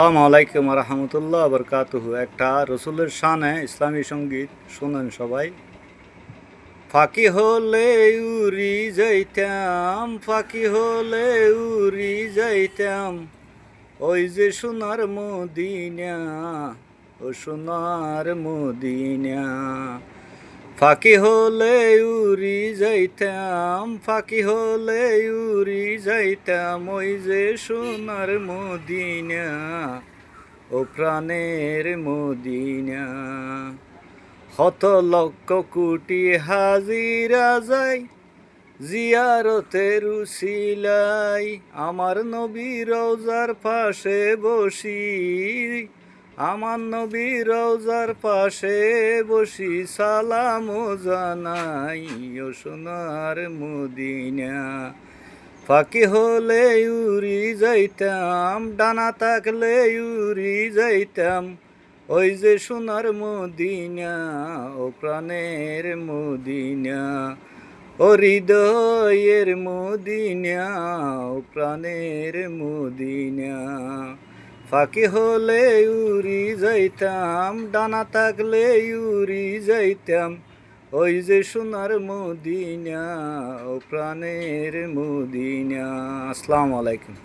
আসসালামু আলাইকুম রহমতুল্লাহ বরকাতুহু। একটা রসুলের শানে ইসলামী সঙ্গীত শোনেন সবাই। ফাঁকি হলে উড়ি যাইতাম, ফাঁকি হলে উড়ি যাইতাম, ওই যে সোনার মদিনা, ও সোনার মদিনা। ফাঁকি হলে উড়ি যাইতাম, ফাঁকি হলে উড়ি যাইতাম, ওই যে সোনার মদিনা, ও প্রাণের মদিনা। শত লক্ষ কোটি হাজিরা যায় জিয়ারতের উসিলাই, আমার নবী রওজার পাশে বসি, আমার নবী রওজার পাশে বসি, সালাম জানাই ও সোনার মদিনা। ফাঁকি হলে উড়ি যাইতাম, ডানা থাকলে উড়ি যাইতাম, ওই যে সোনার মদিনা, ও প্রাণের মদিনা, ও হৃদয়ের মদিনা, ও প্রাণের মদিনা। ফাঁকি হলে উড়ি যাইতাম, ডানা থাকলে উড়ি যাইতাম, ওই যে সোনার মদিনা, ও প্রাণের মদিনা। আসসালামু আলাইকুম।